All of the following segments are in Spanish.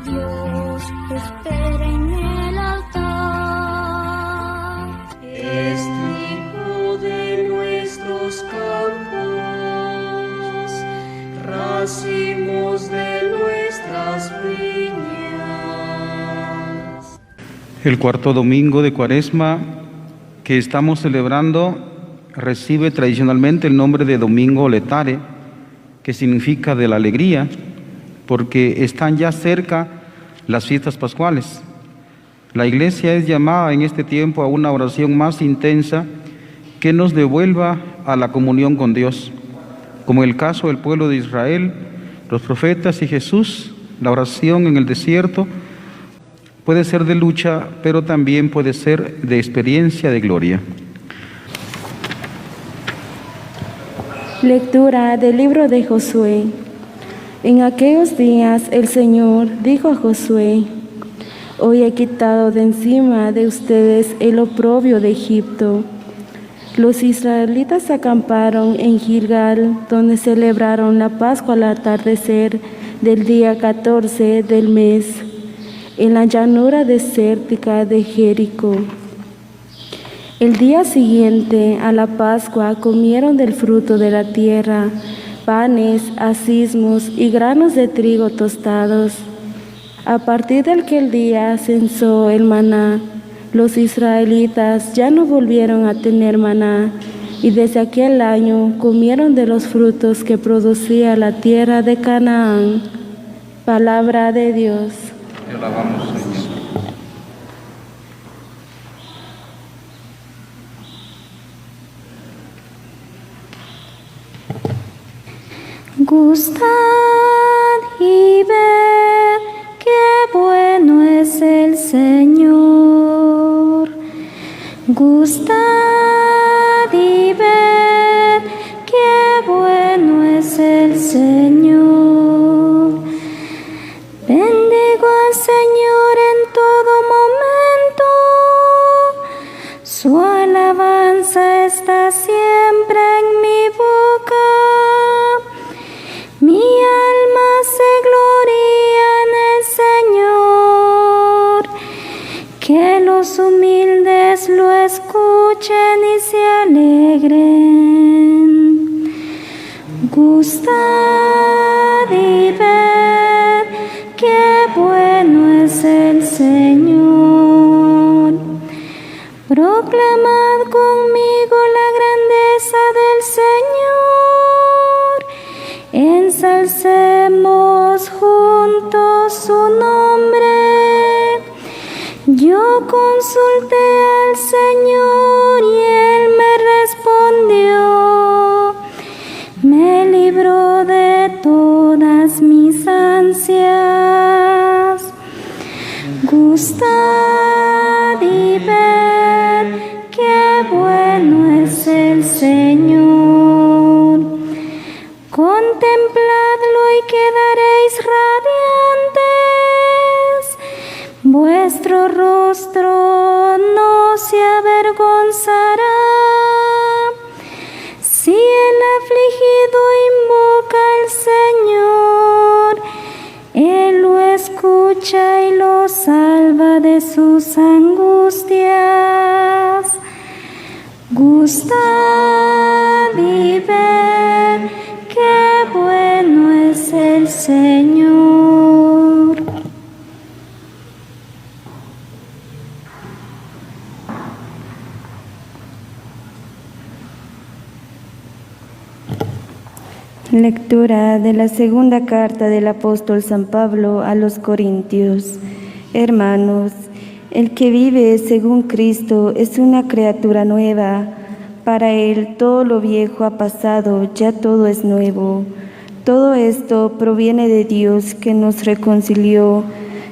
Dios espera en el altar. Es trigo de nuestros campos, racimos de nuestras viñas. El cuarto domingo de Cuaresma que estamos celebrando recibe tradicionalmente el nombre de Domingo Letare, que significa de la alegría, porque están ya cerca las fiestas pascuales. La Iglesia es llamada en este tiempo a una oración más intensa que nos devuelva a la comunión con Dios. Como en el caso del pueblo de Israel, los profetas y Jesús, la oración en el desierto puede ser de lucha, pero también puede ser de experiencia de gloria. Lectura del libro de Josué. En aquellos días el Señor dijo a Josué: Hoy he quitado de encima de ustedes el oprobio de Egipto. Los israelitas acamparon en Gilgal, donde celebraron la Pascua al atardecer del día 14 del mes, en la llanura desértica de Jericó. El día siguiente a la Pascua comieron del fruto de la tierra, panes, acismos y granos de trigo tostados. A partir de aquel día cesó el maná. Los israelitas ya no volvieron a tener maná, y desde aquel año comieron de los frutos que producía la tierra de Canaán. Palabra de Dios. Te alabamos, Señor. Gustad y ved qué bueno es el Señor. Gustad y ved qué bueno es el Señor. Bendigo al Señor en todo momento. Su alabanza está siempre en mi boca. Mi alma se gloria en el Señor. Que los humildes lo escuchen y se alegren. Gustad y ved qué bueno es el Señor. Proclamad conmigo la grandeza del Señor. Ensalcemos juntos su nombre. Yo consulté al Señor y Él me respondió. Me libró de todas mis ansias. Gustad y ved qué bueno es el Señor. Contempladlo y quedaréis radiantes. Vuestro rostro no se avergonzará. Si el afligido invoca al Señor, Él lo escucha y lo salva de sus angustias. Gustad y ved qué bueno es el Señor. Lectura de la segunda carta del apóstol San Pablo a los Corintios. Hermanos, el que vive según Cristo es una criatura nueva. Para él todo lo viejo ha pasado, ya todo es nuevo. Todo esto proviene de Dios, que nos reconcilió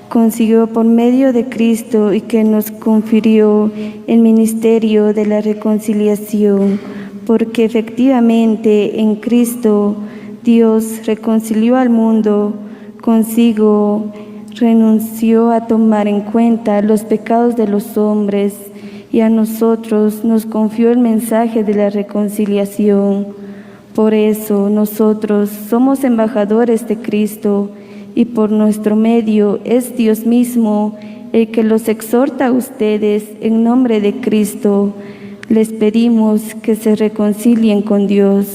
consigo por medio de Cristo y que nos confirió el ministerio de la reconciliación, porque efectivamente en Cristo Dios reconcilió al mundo consigo, renunció a tomar en cuenta los pecados de los hombres y a nosotros nos confió el mensaje de la reconciliación. Por eso nosotros somos embajadores de Cristo y por nuestro medio es Dios mismo el que los exhorta a ustedes en nombre de Cristo. Les pedimos que se reconcilien con Dios.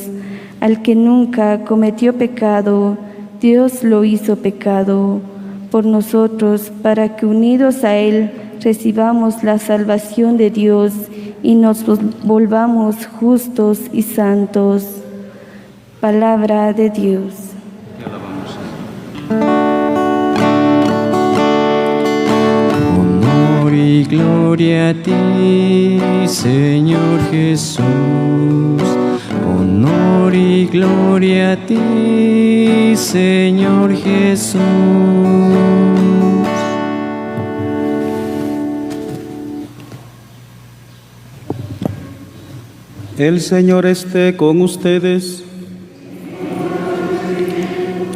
Al que nunca cometió pecado, Dios lo hizo pecado por nosotros, para que unidos a Él recibamos la salvación de Dios y nos volvamos justos y santos. Palabra de Dios. Honor y gloria a ti, Señor Jesús. Honor y gloria a ti, Señor Jesús. El Señor esté con ustedes.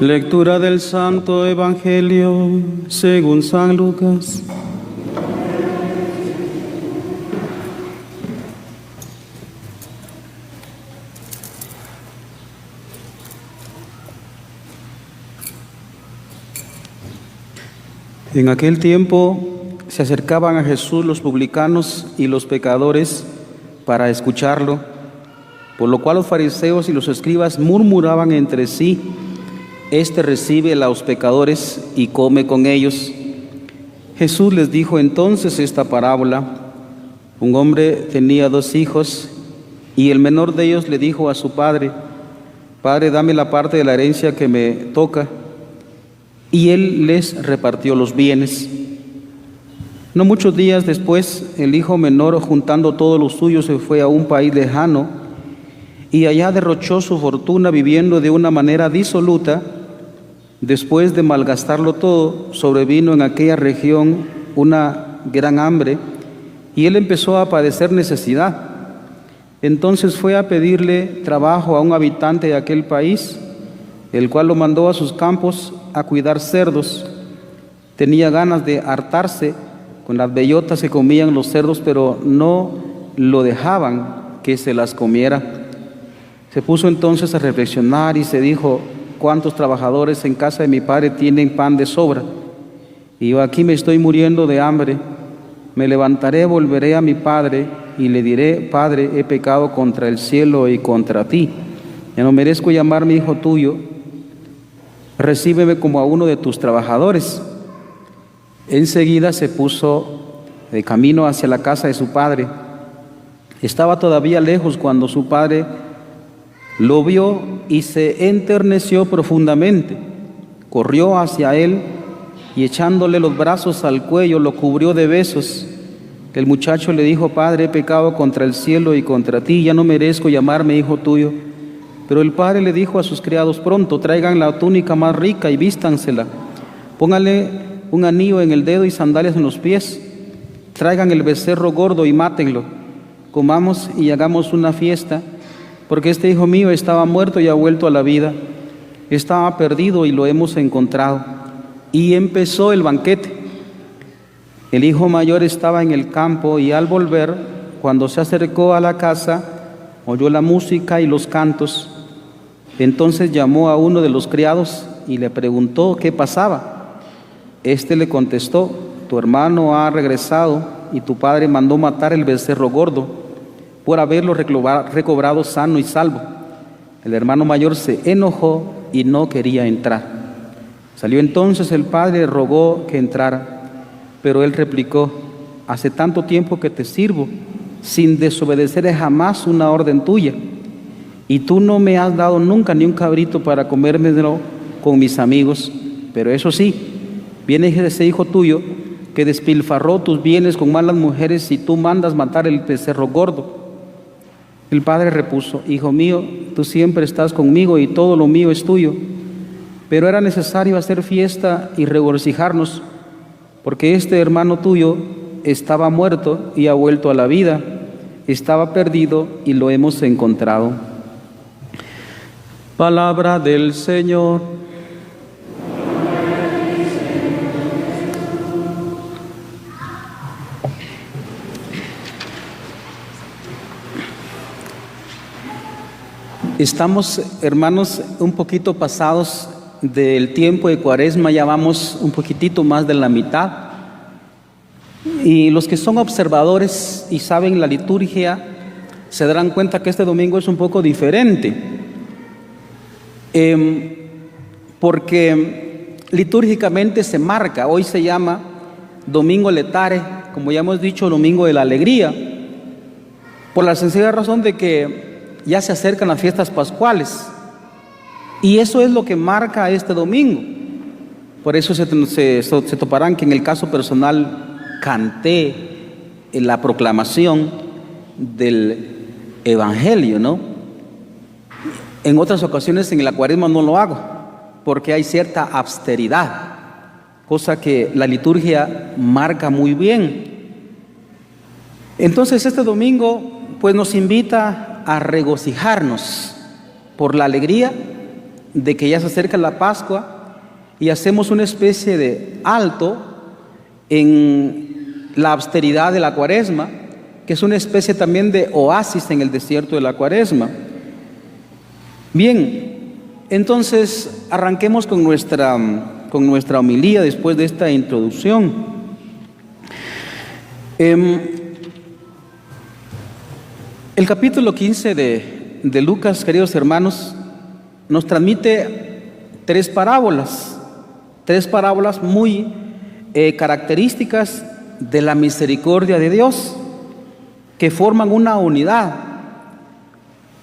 Lectura del Santo Evangelio según San Lucas. En aquel tiempo se acercaban a Jesús los publicanos y los pecadores para escucharlo, por lo cual los fariseos y los escribas murmuraban entre sí: Este recibe a los pecadores y come con ellos. Jesús les dijo entonces esta parábola: Un hombre tenía 2 hijos, y el menor de ellos le dijo a su padre: Padre, dame la parte de la herencia que me toca. Y él les repartió los bienes. No muchos días después, el hijo menor, juntando todo lo suyo, se fue a un país lejano y allá derrochó su fortuna viviendo de una manera disoluta. Después de malgastarlo todo, sobrevino en aquella región una gran hambre y él empezó a padecer necesidad. Entonces fue a pedirle trabajo a un habitante de aquel país, el cual lo mandó a sus campos a cuidar cerdos. Tenía ganas de hartarse con las bellotas que comían los cerdos, pero no lo dejaban que se las comiera. Se puso entonces a reflexionar y se dijo: ¿Cuántos trabajadores en casa de mi padre tienen pan de sobra? Y yo aquí me estoy muriendo de hambre. Me levantaré, volveré a mi padre y le diré: Padre, he pecado contra el cielo y contra ti. Ya no merezco llamarme hijo tuyo. Recíbeme como a uno de tus trabajadores. Enseguida se puso de camino hacia la casa de su padre. Estaba todavía lejos cuando su padre lo vio y se enterneció profundamente. Corrió hacia él y echándole los brazos al cuello lo cubrió de besos. El muchacho le dijo: Padre, he pecado contra el cielo y contra ti, ya no merezco llamarme hijo tuyo. Pero el padre le dijo a sus criados: Pronto, traigan la túnica más rica y vístansela. Pónganle un anillo en el dedo y sandalias en los pies. Traigan el becerro gordo y mátenlo. Comamos y hagamos una fiesta, porque este hijo mío estaba muerto y ha vuelto a la vida. Estaba perdido y lo hemos encontrado. Y empezó el banquete. El hijo mayor estaba en el campo y al volver, cuando se acercó a la casa, oyó la música y los cantos. Entonces llamó a uno de los criados y le preguntó qué pasaba. Este le contestó: Tu hermano ha regresado y tu padre mandó matar el becerro gordo por haberlo recobrado sano y salvo. El hermano mayor se enojó y no quería entrar. Salió entonces el padre y rogó que entrara, pero él replicó: Hace tanto tiempo que te sirvo, sin desobedecer jamás una orden tuya, y tú no me has dado nunca ni un cabrito para comérmelo con mis amigos. Pero eso sí, viene ese hijo tuyo que despilfarró tus bienes con malas mujeres y tú mandas matar el becerro gordo. El padre repuso: Hijo mío, tú siempre estás conmigo y todo lo mío es tuyo. Pero era necesario hacer fiesta y regocijarnos, porque este hermano tuyo estaba muerto y ha vuelto a la vida, estaba perdido y lo hemos encontrado. Palabra del Señor. Estamos, hermanos, un poquito pasados del tiempo de Cuaresma, ya vamos un poquitito más de la mitad. Y los que son observadores y saben la liturgia se darán cuenta que este domingo es un poco diferente, porque litúrgicamente se marca, hoy se llama Domingo Letare, como ya hemos dicho, Domingo de la Alegría, por la sencilla razón de que ya se acercan las fiestas pascuales, y eso es lo que marca este domingo. Por eso se toparán que en el caso personal canté la proclamación del Evangelio, ¿no? En otras ocasiones en la Cuaresma no lo hago, porque hay cierta austeridad, cosa que la liturgia marca muy bien. Entonces este domingo pues nos invita a regocijarnos por la alegría de que ya se acerca la Pascua, y hacemos una especie de alto en la austeridad de la Cuaresma, que es una especie también de oasis en el desierto de la Cuaresma. Bien, entonces arranquemos con nuestra homilía después de esta introducción. El capítulo 15 de Lucas, queridos hermanos, nos transmite tres parábolas muy características de la misericordia de Dios, que forman una unidad.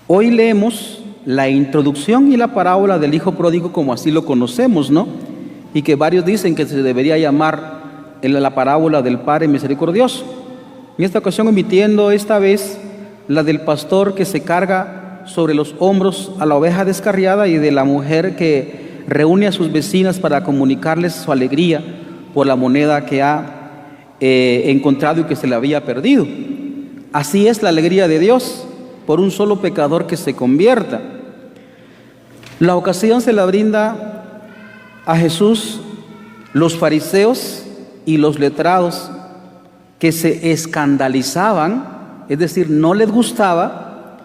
Hoy leemos la introducción y la parábola del Hijo Pródigo, como así lo conocemos, ¿no? Y que varios dicen que se debería llamar la parábola del Padre Misericordioso. En esta ocasión, omitiendo esta vez la del pastor que se carga sobre los hombros a la oveja descarriada, y de la mujer que reúne a sus vecinas para comunicarles su alegría por la moneda que ha encontrado y que se le había perdido. Así es la alegría de Dios por un solo pecador que se convierta. La ocasión se la brinda a Jesús los fariseos y los letrados, que se escandalizaban, es decir, no les gustaba,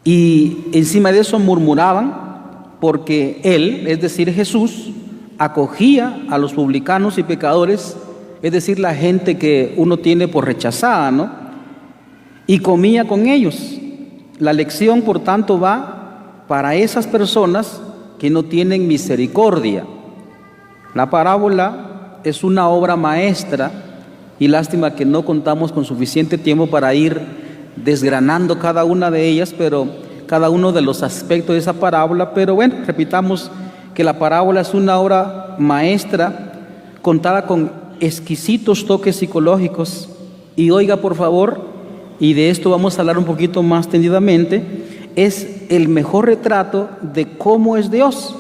y encima de eso murmuraban porque Él, es decir, Jesús, acogía a los publicanos y pecadores, es decir, la gente que uno tiene por rechazada, ¿no? Y comía con ellos. La lección, por tanto, va para esas personas que no tienen misericordia. La parábola es una obra maestra, y lástima que no contamos con suficiente tiempo para ir desgranando cada una de ellas, pero cada uno de los aspectos de esa parábola. Pero bueno, repitamos que la parábola es una obra maestra contada con exquisitos toques psicológicos. Y oiga, por favor, y de esto vamos a hablar un poquito más tendidamente, es el mejor retrato de cómo es Dios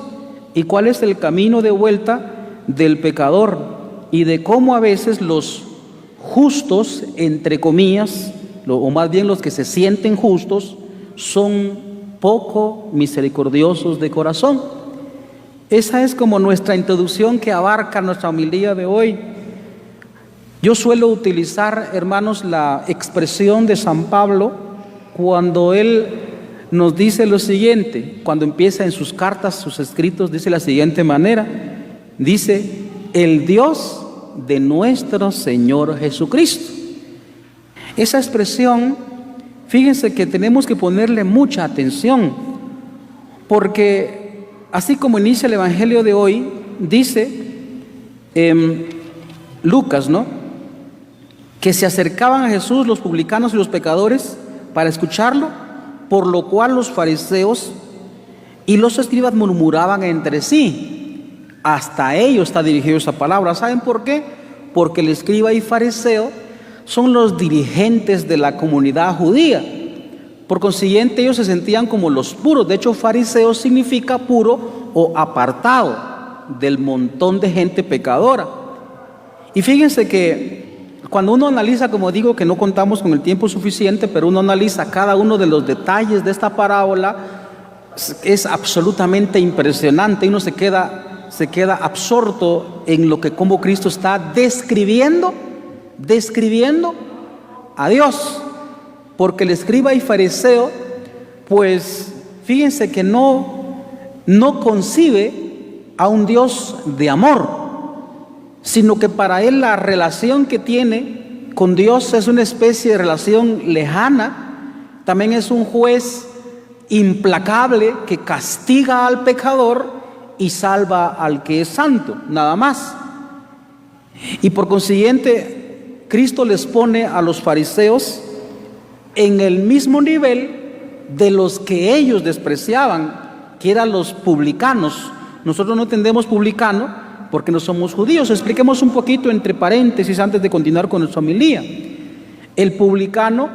y cuál es el camino de vuelta del pecador, y de cómo a veces los justos, entre comillas, o más bien los que se sienten justos, son poco misericordiosos de corazón. Esa es como nuestra introducción que abarca nuestra homilía de hoy. Yo suelo utilizar, hermanos, la expresión de San Pablo cuando él nos dice lo siguiente, cuando empieza en sus cartas, sus escritos, dice la siguiente manera, dice: el Dios de nuestro Señor Jesucristo. Esa expresión, fíjense que tenemos que ponerle mucha atención, porque así como inicia el Evangelio de hoy, dice Lucas, ¿no?, que se acercaban a Jesús los publicanos y los pecadores para escucharlo, por lo cual los fariseos y los escribas murmuraban entre sí. Hasta ellos está dirigida esa palabra. ¿Saben por qué? Porque el escriba y fariseo son los dirigentes de la comunidad judía. Por consiguiente, ellos se sentían como los puros. De hecho, fariseo significa puro o apartado del montón de gente pecadora. Y fíjense que cuando uno analiza, como digo, que no contamos con el tiempo suficiente, pero uno analiza cada uno de los detalles de esta parábola, es absolutamente impresionante. Uno se queda absorto en lo que, como Cristo está describiendo a Dios. Porque el escriba y fariseo, pues fíjense que no concibe a un Dios de amor, sino que para él la relación que tiene con Dios es una especie de relación lejana. También es un juez implacable que castiga al pecador y salva al que es santo, nada más. Y por consiguiente, Cristo les pone a los fariseos en el mismo nivel de los que ellos despreciaban, que eran los publicanos. Nosotros no entendemos publicano porque no somos judíos. Expliquemos un poquito entre paréntesis antes de continuar con nuestra homilía. El publicano,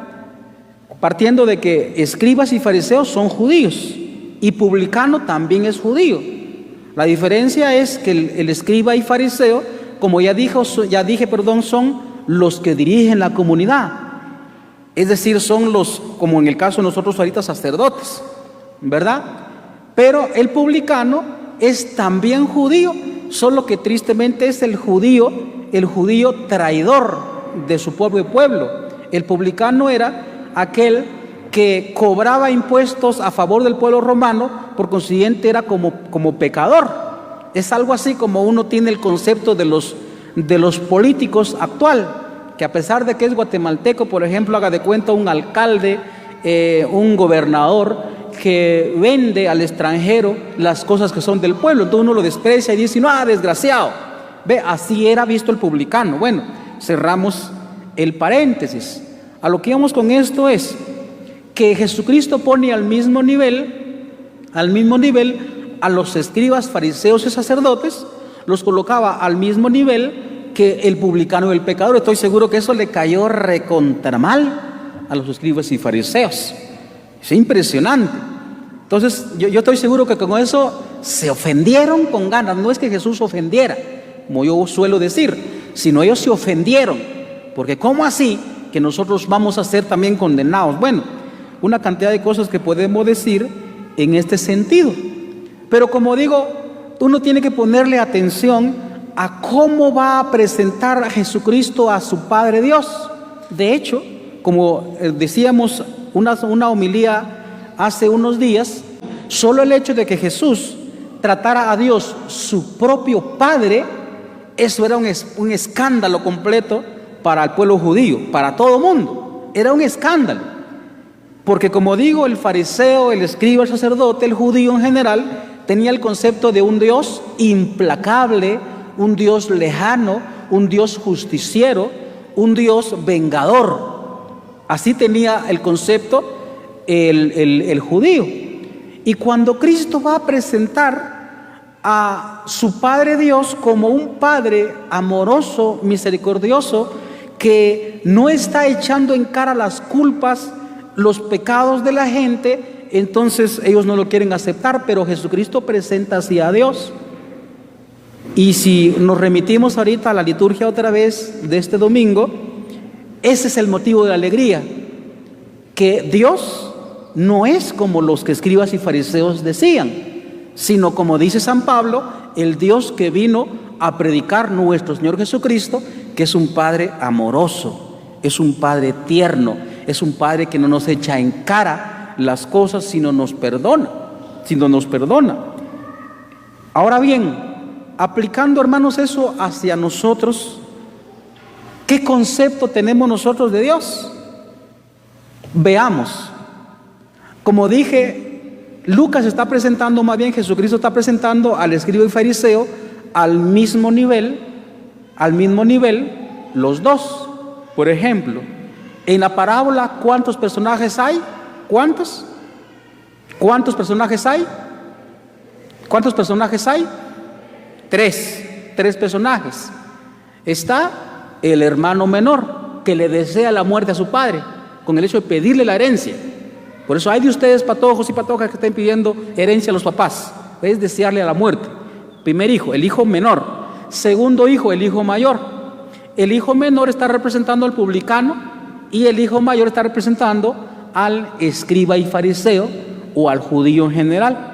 partiendo de que escribas y fariseos son judíos, y publicano también es judío. La diferencia es que el escriba y fariseo, como ya dije, son los que dirigen la comunidad. Es decir, son los, como en el caso de nosotros ahorita, sacerdotes, ¿verdad? Pero el publicano es también judío, solo que tristemente es el judío traidor de su propio pueblo. El publicano era aquel que cobraba impuestos a favor del pueblo romano, por consiguiente era como pecador. Es algo así como uno tiene el concepto de los políticos actual, que a pesar de que es guatemalteco, por ejemplo, haga de cuenta un alcalde, un gobernador que vende al extranjero las cosas que son del pueblo, entonces uno lo desprecia y dice, no, desgraciado. Ve, así era visto el publicano. Bueno, cerramos el paréntesis. A lo que vamos con esto es que Jesucristo pone al mismo nivel a los escribas, fariseos y sacerdotes, los colocaba al mismo nivel que el publicano y el pecador. Estoy seguro que eso le cayó recontra mal a los escribas y fariseos. Es impresionante. Entonces yo estoy seguro que con eso se ofendieron con ganas. No es que Jesús ofendiera, como yo suelo decir, sino ellos se ofendieron, porque ¿cómo así que nosotros vamos a ser también condenados? Bueno, una cantidad de cosas que podemos decir en este sentido, pero como digo, uno tiene que ponerle atención a cómo va a presentar a Jesucristo a su Padre Dios. De hecho, como decíamos una homilía hace unos días, solo el hecho de que Jesús tratara a Dios su propio Padre, eso era un escándalo completo para el pueblo judío, para todo el mundo. Era un escándalo, porque como digo, el fariseo, el escriba, el sacerdote, el judío en general, tenía el concepto de un Dios implacable, un Dios lejano, un Dios justiciero, un Dios vengador. Así tenía el concepto el judío. Y cuando Cristo va a presentar a su Padre Dios como un Padre amoroso, misericordioso, que no está echando en cara las culpas, los pecados de la gente, entonces ellos no lo quieren aceptar, pero Jesucristo presenta así a Dios. Y si nos remitimos ahorita a la liturgia otra vez de este domingo, ese es el motivo de la alegría, que Dios no es como los que escribas y fariseos decían, sino como dice San Pablo, el Dios que vino a predicar nuestro Señor Jesucristo, que es un Padre amoroso, es un Padre tierno, es un Padre que no nos echa en cara las cosas, sino nos perdona. Ahora bien, aplicando, hermanos, eso hacia nosotros, ¿qué concepto tenemos nosotros de Dios? Veamos. Como dije, Lucas está presentando, más bien Jesucristo está presentando al escriba y fariseo al mismo nivel, los dos. Por ejemplo, en la parábola, ¿cuántos personajes hay? ¿Cuántos personajes hay? Tres personajes. Está el hermano menor que le desea la muerte a su padre con el hecho de pedirle la herencia. Por eso hay de ustedes, patojos y patojas, que estén pidiendo herencia a los papás. Es desearle a la muerte. Primer hijo, el hijo menor. Segundo hijo, el hijo mayor. El hijo menor está representando al publicano y el hijo mayor está representando al escriba y fariseo o al judío en general.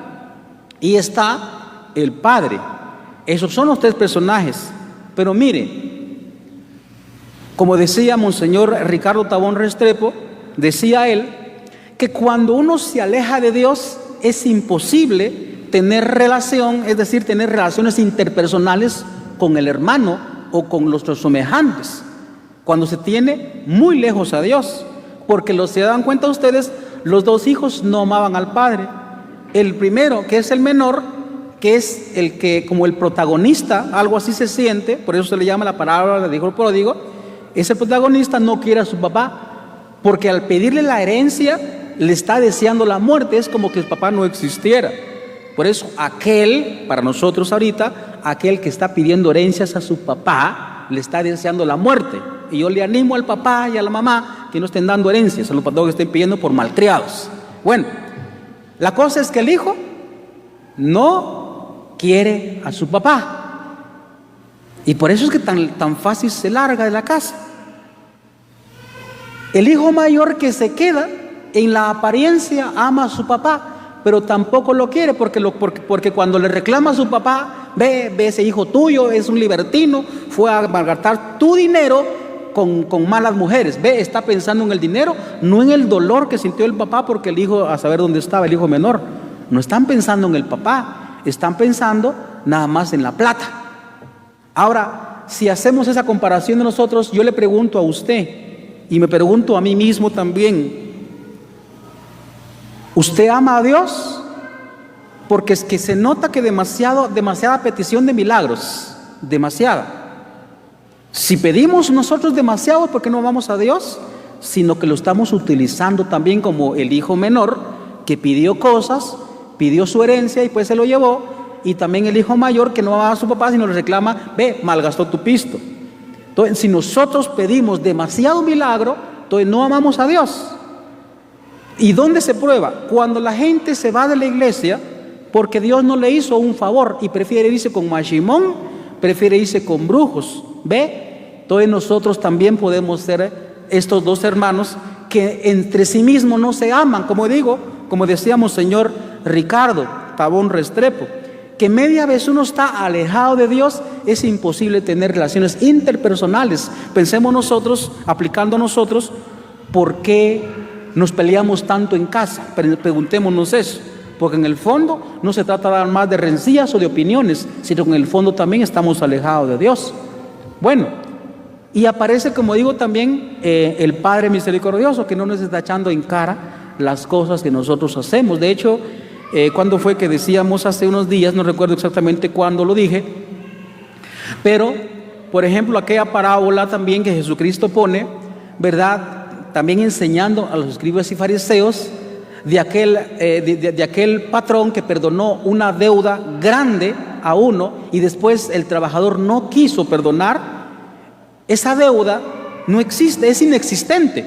Y está el padre. Esos son los tres personajes. Pero mire, como decía Monseñor Ricardo Tabón Restrepo, decía él que cuando uno se aleja de Dios es imposible tener relación, es decir, tener relaciones interpersonales con el hermano o con nuestros semejantes, cuando se tiene muy lejos a Dios. Porque se dan cuenta ustedes, los dos hijos no amaban al padre. El primero, que es el menor, que es el que como el protagonista, algo así se siente, por eso se le llama la parábola del hijo pródigo, ese protagonista no quiere a su papá, porque al pedirle la herencia le está deseando la muerte, es como que el papá no existiera. Por eso aquel, para nosotros ahorita, aquel que está pidiendo herencias a su papá, le está deseando la muerte. Y yo le animo al papá y a la mamá que no estén dando herencias a los papás que estén pidiendo por malcriados. Bueno, la cosa es que el hijo no quiere a su papá. Y por eso es que tan fácil se larga de la casa. El hijo mayor que se queda, en la apariencia ama a su papá, pero tampoco lo quiere porque cuando le reclama a su papá, ve ese hijo tuyo, es un libertino, fue a malgastar tu dinero con malas mujeres. Está pensando en el dinero, no en el dolor que sintió el papá porque el hijo, a saber dónde estaba el hijo menor. No están pensando en el papá, están pensando nada más en la plata. Ahora, si hacemos esa comparación de nosotros, yo le pregunto a usted, y me pregunto a mí mismo también, ¿usted ama a Dios? Porque es que se nota que demasiada petición de milagros, demasiada. Si pedimos nosotros demasiado, ¿por qué no amamos a Dios? Sino que lo estamos utilizando también como el hijo menor que pidió cosas, pidió su herencia y pues se lo llevó, y también el hijo mayor que no ama a su papá sino le reclama, malgastó tu pisto. Entonces, si nosotros pedimos demasiado milagro, entonces no amamos a Dios. ¿Y dónde se prueba? Cuando la gente se va de la iglesia porque Dios no le hizo un favor y prefiere irse con Mashimón, prefiere irse con brujos. Entonces nosotros también podemos ser estos dos hermanos que entre sí mismos no se aman, como decíamos señor Ricardo Tabón Restrepo, que media vez uno está alejado de Dios, es imposible tener relaciones interpersonales. Pensemos nosotros, aplicando nosotros, ¿por qué nos peleamos tanto en casa? Preguntémonos eso, porque en el fondo no se trata más de rencillas o de opiniones, sino que en el fondo también estamos alejados de Dios. Bueno, y aparece, como digo, también el Padre misericordioso, que no nos está echando en cara las cosas que nosotros hacemos. De hecho, cuando fue que decíamos hace unos días, no recuerdo exactamente cuándo lo dije, pero por ejemplo aquella parábola también que Jesucristo pone, ¿verdad? También enseñando a los escribas y fariseos de aquel patrón que perdonó una deuda grande a uno y después el trabajador no quiso perdonar. Esa deuda no existe, es inexistente,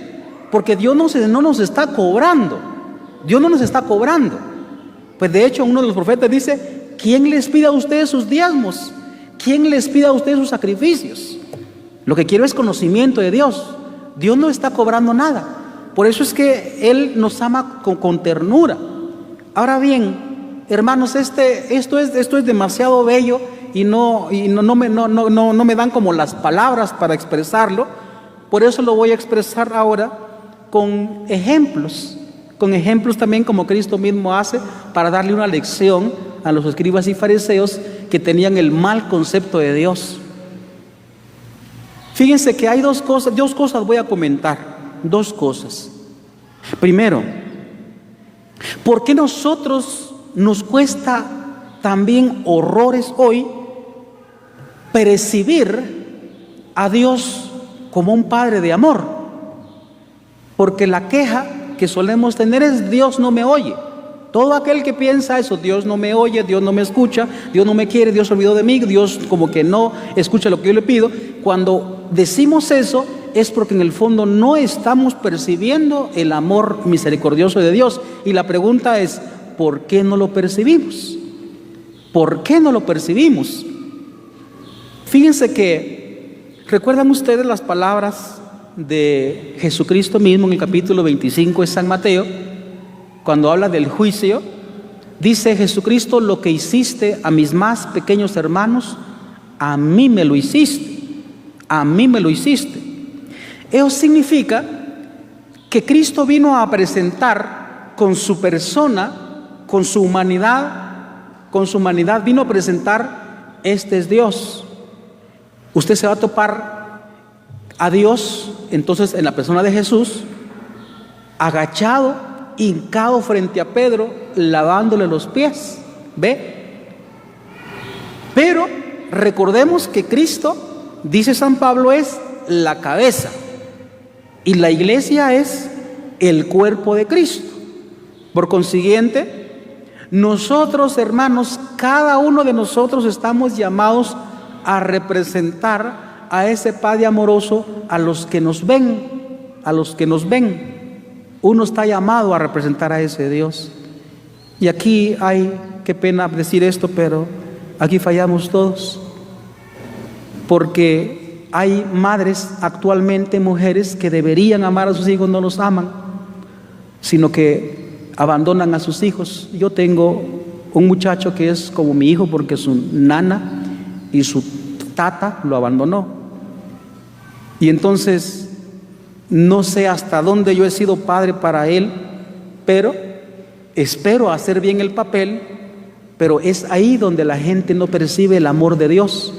porque Dios no nos está cobrando. Dios no nos está cobrando. Pues de hecho uno de los profetas dice, ¿quién les pide a ustedes sus diezmos? ¿Quién les pide a ustedes sus sacrificios? Lo que quiero es conocimiento de Dios. Dios no está cobrando nada. Por eso es que Él nos ama con ternura. Ahora bien, hermanos, esto es demasiado bello y no me dan como las palabras para expresarlo. Por eso lo voy a expresar ahora con ejemplos también, como Cristo mismo hace, para darle una lección a los escribas y fariseos que tenían el mal concepto de Dios. Fíjense que hay dos cosas voy a comentar, dos cosas. Primero, ¿por qué nosotros nos cuesta también horrores hoy percibir a Dios como un Padre de amor? Porque la queja que solemos tener es Dios no me oye. Todo aquel que piensa eso, Dios no me oye, Dios no me escucha, Dios no me quiere, Dios se olvidó de mí, Dios como que no escucha lo que yo le pido. Cuando decimos eso es porque en el fondo no estamos percibiendo el amor misericordioso de Dios. Y la pregunta es, ¿por qué no lo percibimos? ¿Por qué no lo percibimos? Fíjense que, ¿recuerdan ustedes las palabras de Jesucristo mismo en el capítulo 25 de San Mateo, cuando habla del juicio? Dice Jesucristo, lo que hiciste a mis más pequeños hermanos, a mí me lo hiciste, a mí me lo hiciste. Eso significa que Cristo vino a presentar con su persona, con su humanidad, con su humanidad, vino a presentar: este es Dios. Usted se va a topar a Dios, entonces, en la persona de Jesús, agachado, hincado frente a Pedro, lavándole los pies. ¿Ve? Pero recordemos que Cristo, dice San Pablo, es la cabeza, y la iglesia es el cuerpo de Cristo. Por consiguiente, nosotros, hermanos, cada uno de nosotros estamos llamados a representar a ese Padre amoroso a los que nos ven, a los que nos ven. Uno está llamado a representar a ese Dios. Y aquí qué pena decir esto, pero aquí fallamos todos, porque hay madres actualmente, mujeres que deberían amar a sus hijos, no los aman, sino que abandonan a sus hijos. Yo tengo un muchacho que es como mi hijo porque su nana y su tata lo abandonó. Y entonces no sé hasta dónde yo he sido padre para él, pero espero hacer bien el papel. Pero es ahí donde la gente no percibe el amor de Dios,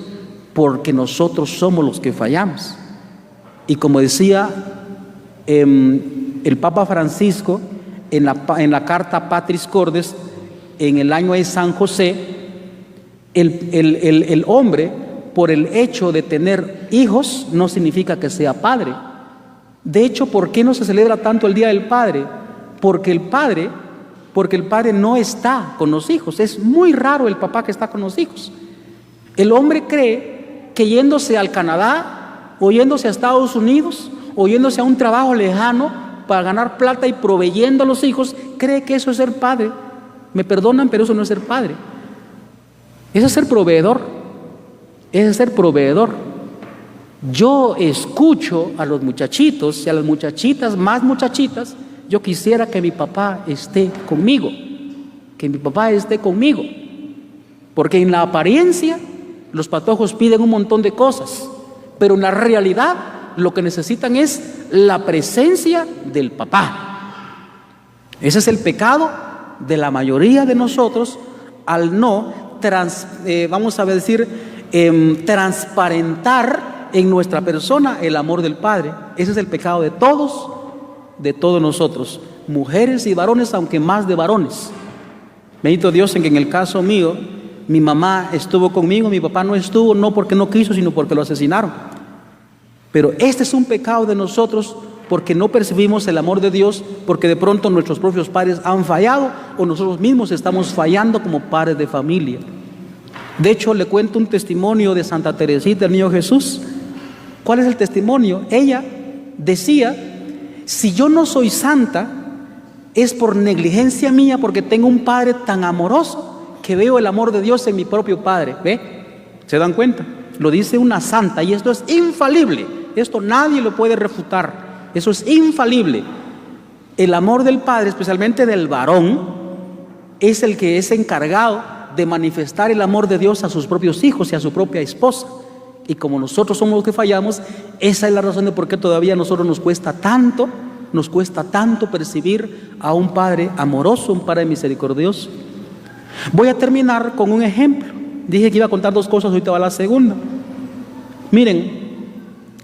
porque nosotros somos los que fallamos. Y como decía el Papa Francisco en la carta Patris Cordes, en el año de San José, el hombre, por el hecho de tener hijos, no significa que sea padre. De hecho, ¿por qué no se celebra tanto el Día del Padre? Porque el padre no está con los hijos. Es muy raro el papá que está con los hijos. El hombre cree que yéndose al Canadá, o yéndose a Estados Unidos, o yéndose a un trabajo lejano para ganar plata y proveyendo a los hijos, cree que eso es ser padre. Me perdonan, pero eso no es ser padre. Eso es ser proveedor. Eso es ser proveedor. Yo escucho a los muchachitos y a las muchachitas, más muchachitas: yo quisiera que mi papá esté conmigo, que mi papá esté conmigo, porque en la apariencia los patojos piden un montón de cosas, pero en la realidad lo que necesitan es la presencia del papá. Ese es el pecado de la mayoría de nosotros, al no transparentar en nuestra persona el amor del Padre. Ese es el pecado de todos nosotros, mujeres y varones, aunque más de varones. Bendito Dios en que en el caso mío, mi mamá estuvo conmigo, mi papá no estuvo, no porque no quiso, sino porque lo asesinaron. Pero este es un pecado de nosotros, porque no percibimos el amor de Dios, porque de pronto nuestros propios padres han fallado, o nosotros mismos estamos fallando como padres de familia. De hecho, le cuento un testimonio de Santa Teresita, el Niño Jesús. ¿Cuál es el testimonio? Ella decía: si yo no soy santa, es por negligencia mía, porque tengo un padre tan amoroso que veo el amor de Dios en mi propio padre. ¿Ve? ¿Se dan cuenta? Lo dice una santa, y esto es infalible. Esto nadie lo puede refutar. Eso es infalible. El amor del padre, especialmente del varón, es el que es encargado de manifestar el amor de Dios a sus propios hijos y a su propia esposa. Y como nosotros somos los que fallamos, esa es la razón de por qué todavía a nosotros nos cuesta tanto percibir a un Padre amoroso, un Padre misericordioso. Voy a terminar con un ejemplo. Dije que iba a contar dos cosas, ahorita va la segunda. Miren,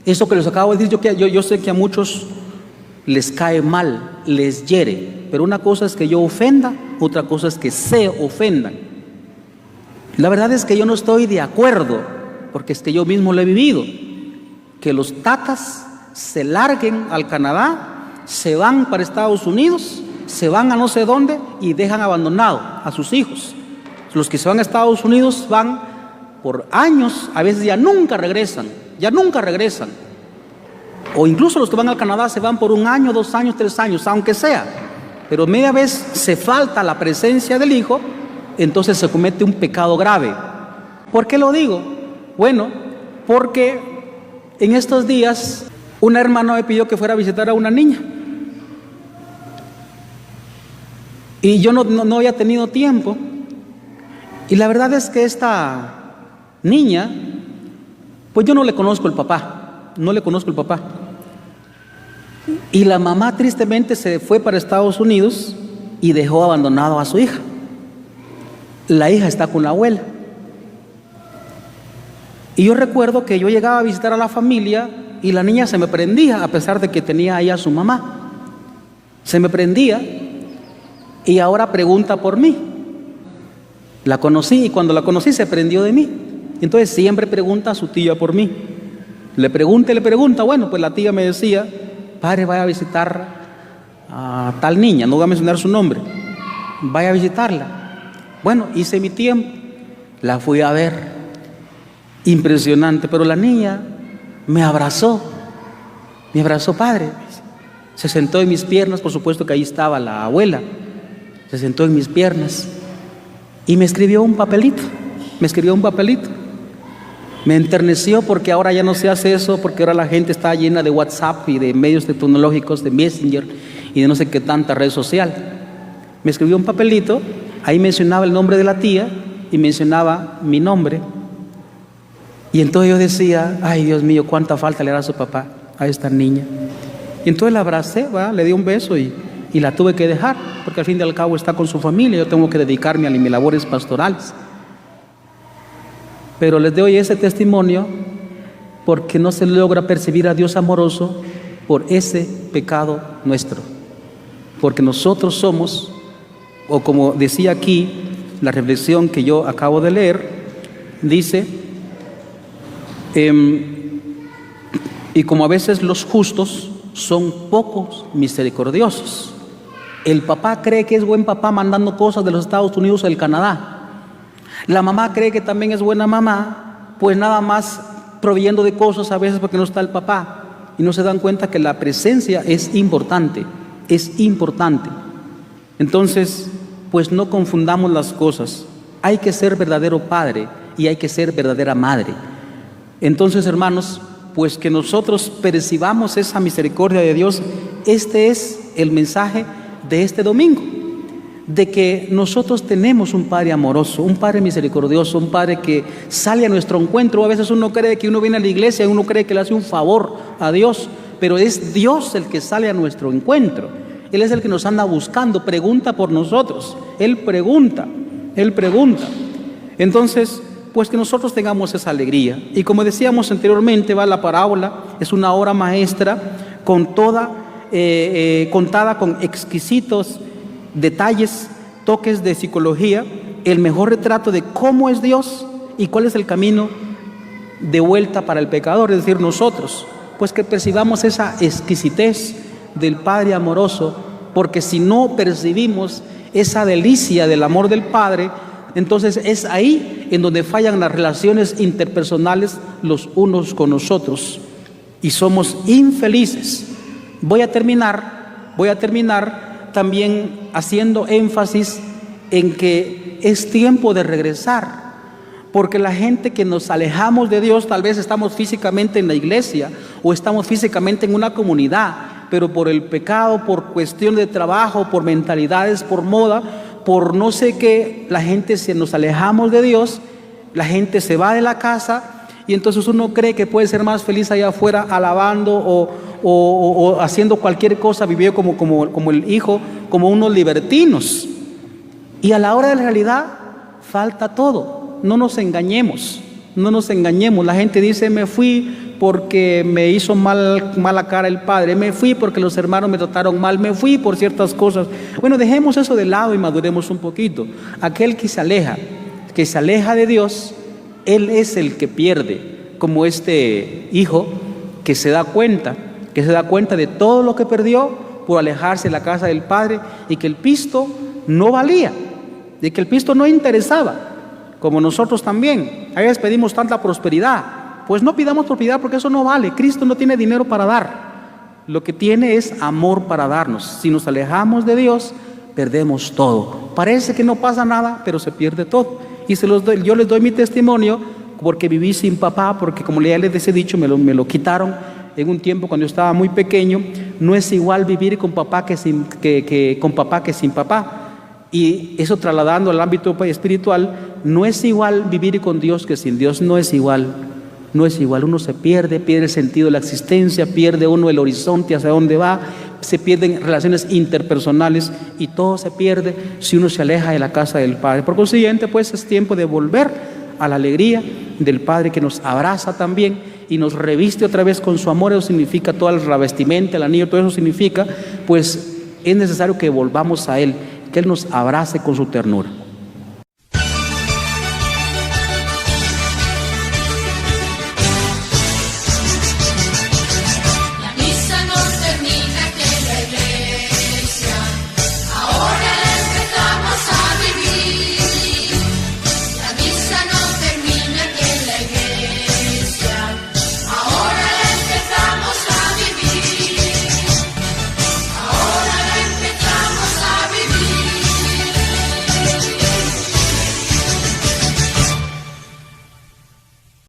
eso que les acabo de decir, yo sé que a muchos les cae mal, les hiere, pero una cosa es que yo ofenda, otra cosa es que se ofendan. La verdad es que yo no estoy de acuerdo, porque es que yo mismo lo he vivido, que los tatas se larguen al Canadá, se van para Estados Unidos, se van a no sé dónde y dejan abandonado a sus hijos. Los que se van a Estados Unidos van por años, a veces ya nunca regresan. O incluso los que van al Canadá se van por 1 año, 2 años, 3 años, aunque sea. Pero media vez se falta la presencia del hijo, entonces se comete un pecado grave. ¿Por qué lo digo? Bueno, porque en estos días una hermana me pidió que fuera a visitar a una niña. Y yo no había tenido tiempo. Y la verdad es que esta niña, pues yo no le conozco el papá. Y la mamá tristemente se fue para Estados Unidos y dejó abandonado a su hija. la hija está con la abuela. Y yo recuerdo que yo llegaba a visitar a la familia y la niña se me prendía, a pesar de que tenía ahí a su mamá. Se me prendía y ahora pregunta por mí. La conocí y cuando la conocí se prendió de mí. Entonces siempre pregunta a su tía por mí. Le pregunta. Bueno, pues la tía me decía: padre, vaya a visitar a tal niña, no voy a mencionar su nombre, vaya a visitarla. Bueno, hice mi tiempo, la fui a ver, impresionante, pero la niña me abrazó, padre, se sentó en mis piernas, por supuesto que ahí estaba la abuela, se sentó en mis piernas y me escribió un papelito, me enterneció porque ahora ya no se hace eso, porque ahora la gente está llena de WhatsApp y de medios tecnológicos, de Messenger y de no sé qué tanta red social. Me escribió un papelito, ahí mencionaba el nombre de la tía y mencionaba mi nombre. Y entonces yo decía: ay, Dios mío, cuánta falta le hará a su papá a esta niña. Y entonces la abracé, le di un beso y la tuve que dejar, porque al fin y al cabo está con su familia, yo tengo que dedicarme a mis labores pastorales. Pero les doy ese testimonio porque no se logra percibir a Dios amoroso por ese pecado nuestro. Porque nosotros somos, o como decía aquí la reflexión que yo acabo de leer, dice: y como a veces los justos son pocos misericordiosos. El papá cree que es buen papá mandando cosas de los Estados Unidos al Canadá. La mamá cree que también es buena mamá, pues nada más proveyendo de cosas a veces porque no está el papá. Y no se dan cuenta que la presencia es importante, Entonces, pues no confundamos las cosas. Hay que ser verdadero padre y hay que ser verdadera madre. Entonces, hermanos, pues que nosotros percibamos esa misericordia de Dios. Este es el mensaje de este domingo, de que nosotros tenemos un Padre amoroso, un Padre misericordioso, un Padre que sale a nuestro encuentro. A veces uno cree que uno viene a la iglesia y uno cree que le hace un favor a Dios, pero es Dios el que sale a nuestro encuentro. Él es el que nos anda buscando, pregunta por nosotros, Él pregunta. Entonces, pues que nosotros tengamos esa alegría. Y como decíamos anteriormente, la parábola es una obra maestra contada con exquisitos detalles, toques de psicología, el mejor retrato de cómo es Dios y cuál es el camino de vuelta para el pecador, es decir, nosotros. Pues que percibamos esa exquisitez del Padre amoroso, porque si no percibimos esa delicia del amor del Padre, entonces es ahí en donde fallan las relaciones interpersonales los unos con los otros y somos infelices. Voy a terminar también haciendo énfasis en que es tiempo de regresar, porque la gente que nos alejamos de Dios, tal vez estamos físicamente en la iglesia o estamos físicamente en una comunidad, pero por el pecado, por cuestión de trabajo, por mentalidades, por moda, por no sé qué, la gente, si nos alejamos de Dios, la gente se va de la casa y entonces uno cree que puede ser más feliz allá afuera alabando o haciendo cualquier cosa, viviendo como el hijo, como unos libertinos. Y a la hora de la realidad falta todo. No nos engañemos. La gente dice: me fui porque me hizo mala cara el padre, me fui porque los hermanos me trataron mal, me fui por ciertas cosas. Bueno, dejemos eso de lado y maduremos un poquito. Aquel que se aleja de Dios, él es el que pierde, como este hijo que se da cuenta de todo lo que perdió por alejarse de la casa del padre, y que el pisto no valía, de que el pisto no interesaba, como nosotros también. A veces pedimos tanta prosperidad, pues no pidamos prosperidad porque eso no vale. Cristo no tiene dinero para dar, lo que tiene es amor para darnos. Si nos alejamos de Dios, perdemos todo. Parece que no pasa nada, pero se pierde todo. Y yo les doy mi testimonio porque viví sin papá, porque como ya les he dicho, me lo quitaron en un tiempo cuando yo estaba muy pequeño. No es igual vivir con papá que sin papá. Y eso trasladando al ámbito espiritual, no es igual vivir con Dios que sin Dios, no es igual. Uno se pierde el sentido de la existencia, pierde uno el horizonte hacia dónde va, se pierden relaciones interpersonales y todo se pierde si uno se aleja de la casa del Padre. Por consiguiente, pues es tiempo de volver a la alegría del Padre que nos abraza también y nos reviste otra vez con su amor. Eso significa todo el revestimiento, el anillo, todo eso significa, pues es necesario que volvamos a Él, que Él nos abrace con su ternura.